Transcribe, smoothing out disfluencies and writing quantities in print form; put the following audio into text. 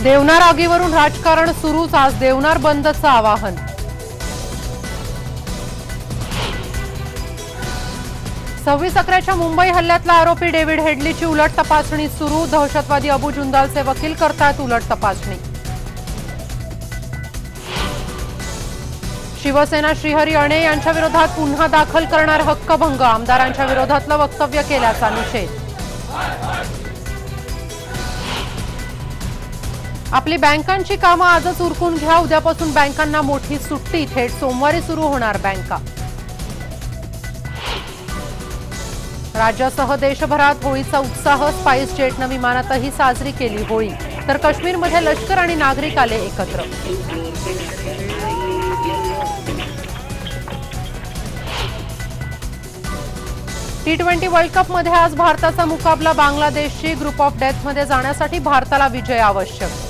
देवनार आगीवरून राजकारण सुरूच, आज देवनार बंदचं आवाहन। सव्वीस अकराच्या मुंबई हल्ल्यातला आरोपी डेव्हिड हेडलीची उलट तपासणी सुरू, दहशतवादी अबू जुंदालचे वकील करतायत उलट तपासणी। शिवसेना श्रीहरी अणे यांच्या विरोधात पुन्हा दाखल करणार हक्कभंग, आमदारांच्या विरोधातलं वक्तव्य केल्याचा निषेध। आपली बँकांची कामं आजच उरकून घ्या, उद्यापासून बँकांना मोठी सुट्टी, थेट सोमवारी सुरू होणार बँका। राज्यासह देशभरात होळीचा उत्साह, स्पाइस जेटनं विमानातही साजरी केली होळी, तर काश्मीरमध्ये लष्कर आणि नागरिक आले एकत्र। T20 वर्ल्ड कपमध्ये आज भारताचा मुकाबला बांगलादेशशी, ग्रुप ऑफ डेथमध्ये जाण्यासाठी भारताला विजय आवश्यक।